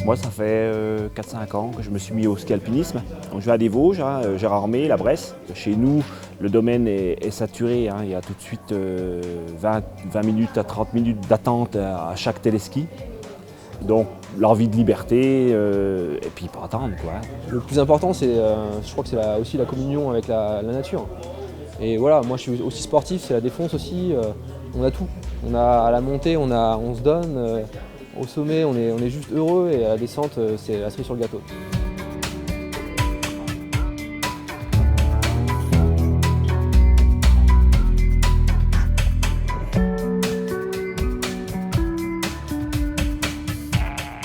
Moi, ça fait 4-5 ans que je me suis mis au ski alpinisme. Donc, je vais à des Vosges, Gérardmer, la Bresse. Chez nous, le domaine est saturé. Il y a tout de suite 20 minutes à 30 minutes d'attente à chaque téléski. Donc l'envie de liberté et puis pas attendre quoi. Le plus important, je crois que c'est aussi la communion avec la nature. Et voilà, moi je suis aussi sportif, c'est la défonce aussi. On a tout. On a à la montée, on se donne. Au sommet, on est juste heureux et à la descente, c'est la cerise sur le gâteau.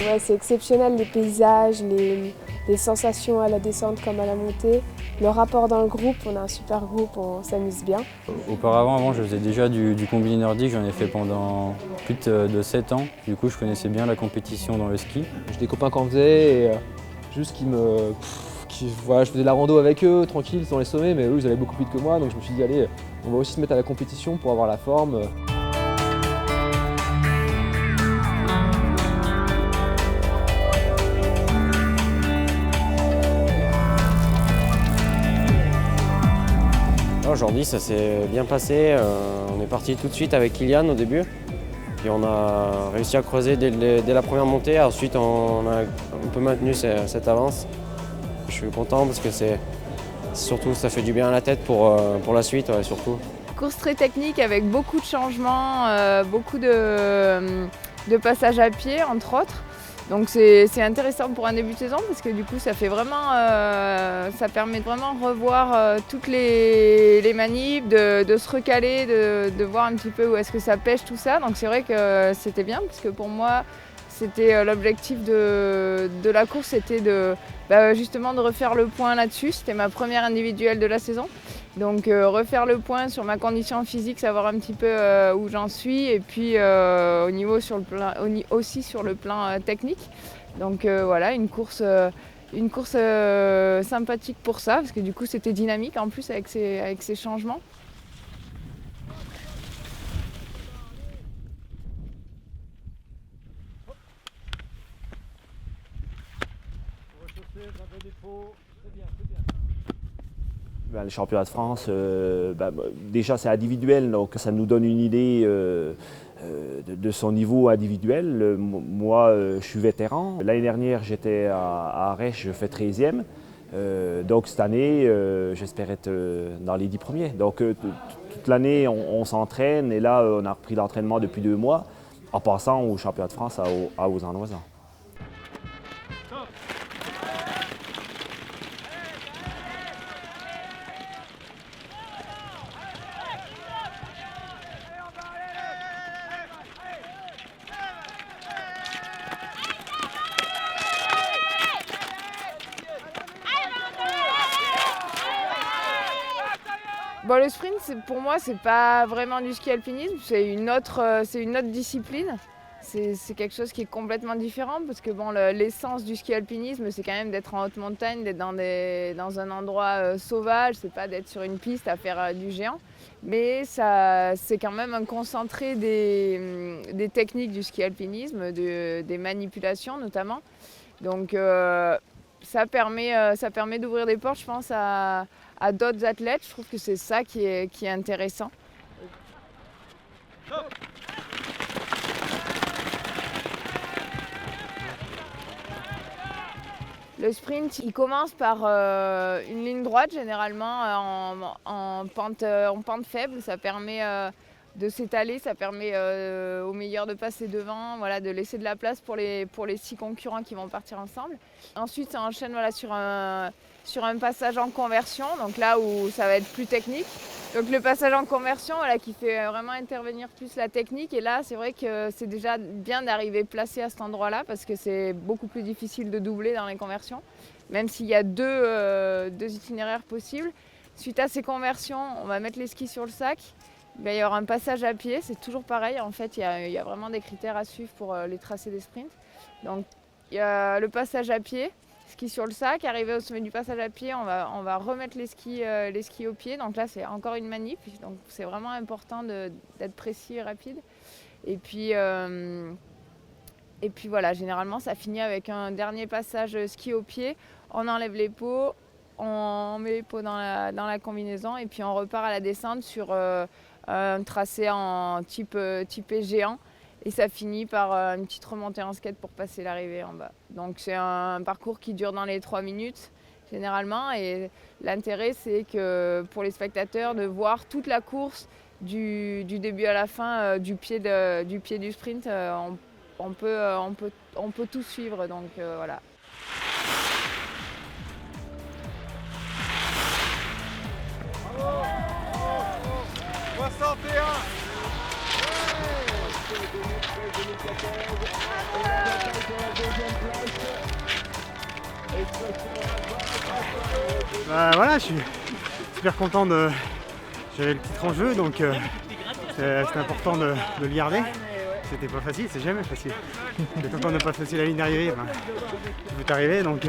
Ouais, c'est exceptionnel, les paysages, les sensations à la descente comme à la montée. Le rapport dans le groupe, on a un super groupe, on s'amuse bien. Avant, je faisais déjà du combiné nordique, j'en ai fait pendant plus de 7 ans. Du coup, je connaissais bien la compétition dans le ski. J'ai des copains qui en faisaient et juste voilà, je faisais de la rando avec eux, tranquille, dans les sommets, mais eux, ils allaient beaucoup plus vite que moi, donc je me suis dit, allez, on va aussi se mettre à la compétition pour avoir la forme. Aujourd'hui, ça s'est bien passé. On est parti tout de suite avec Kylian au début. Puis on a réussi à creuser dès la première montée. Ensuite, on a un peu maintenu cette avance. Je suis content parce que surtout ça fait du bien à la tête pour la suite, ouais, surtout. Course très technique avec beaucoup de changements, beaucoup de passages à pied entre autres. Donc c'est intéressant pour un début de saison parce que du coup ça permet de vraiment revoir toutes les manips, de se recaler, de voir un petit peu où est-ce que ça pêche tout ça. Donc c'est vrai que c'était bien parce que pour moi c'était l'objectif de la course, c'était justement de refaire le point là-dessus. C'était ma première individuelle de la saison. Donc refaire le point sur ma condition physique, savoir un petit peu où j'en suis et puis aussi sur le plan technique. Donc voilà, une course sympathique pour ça, parce que du coup c'était dynamique en plus avec ces changements. Les championnats de France, déjà c'est individuel, donc ça nous donne une idée de son niveau individuel. Moi, je suis vétéran. L'année dernière, j'étais à Arèche, je fais 13e. Donc cette année, j'espère être dans les 10 premiers. Donc toute l'année, on s'entraîne et là, on a repris l'entraînement depuis 2 mois en passant au championnat de France à Auzan-Loisan. Bon, le sprint, pour moi, c'est pas vraiment du ski alpinisme, c'est une autre discipline. C'est quelque chose qui est complètement différent parce que bon, l'essence du ski alpinisme, c'est quand même d'être en haute montagne, d'être dans un endroit sauvage, c'est pas d'être sur une piste à faire du géant. Mais c'est quand même un concentré des techniques du ski alpinisme, des manipulations notamment. Donc ça permet d'ouvrir des portes, je pense, à d'autres athlètes. Je trouve que c'est ça qui est intéressant. Le sprint, il commence par une ligne droite, généralement en pente faible. Ça permet de s'étaler, ça permet aux meilleurs de passer devant, voilà, de laisser de la place pour les 6 concurrents qui vont partir ensemble. Ensuite, ça enchaîne sur un passage en conversion, donc là où ça va être plus technique. Donc le passage en conversion, voilà, qui fait vraiment intervenir plus la technique. Et là, c'est vrai que c'est déjà bien d'arriver placé à cet endroit-là parce que c'est beaucoup plus difficile de doubler dans les conversions, même s'il y a deux itinéraires possibles. Suite à ces conversions, on va mettre les skis sur le sac. Il va y avoir un passage à pied, c'est toujours pareil. En fait, il y a vraiment des critères à suivre pour les tracés des sprints. Donc il y a le passage à pied. Ski sur le sac, arrivé au sommet du passage à pied, on va remettre les skis au pied. Donc là, c'est encore une manip. Donc c'est vraiment important d'être précis et rapide. Et puis Et puis voilà, généralement ça finit avec un dernier passage ski au pied, on enlève les pots, on met les pots dans la combinaison et puis on repart à la descente sur un tracé en type géant. Et ça finit par une petite remontée en skate pour passer l'arrivée en bas. Donc c'est un parcours qui dure dans les 3 minutes généralement. Et l'intérêt c'est que pour les spectateurs de voir toute la course du début à la fin, du pied du sprint, on peut tout suivre. Donc voilà. Bah voilà, je suis super content de. J'avais le titre en jeu, donc c'était important de le garder. C'était pas facile, c'est jamais facile. Et quand on n'a pas facile la ligne d'arrivée, tu peux t'arriver, donc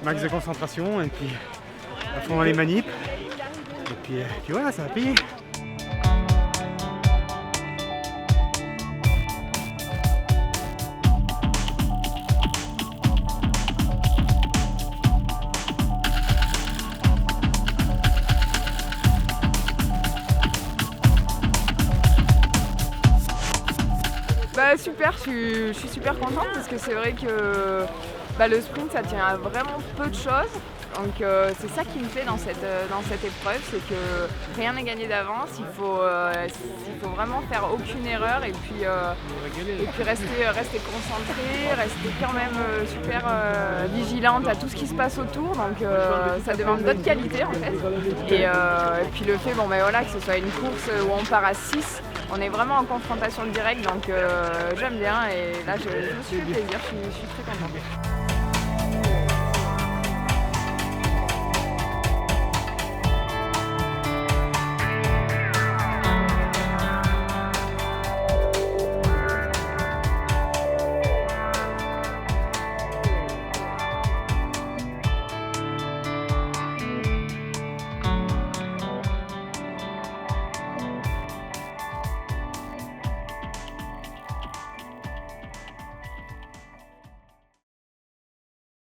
max de concentration et puis à fond dans les manips. Et puis voilà, ça va payer. Super, je suis super contente parce que c'est vrai que le sprint ça tient à vraiment peu de choses. Donc c'est ça qui me plaît dans cette épreuve, c'est que rien n'est gagné d'avance, il faut vraiment faire aucune erreur et puis rester concentré, rester quand même super vigilante à tout ce qui se passe autour. Donc ça demande d'autres qualités en fait. Et puis le fait que ce soit une course où on part à 6, on est vraiment en confrontation directe, donc j'aime bien et là je me suis fait plaisir, je suis très contente.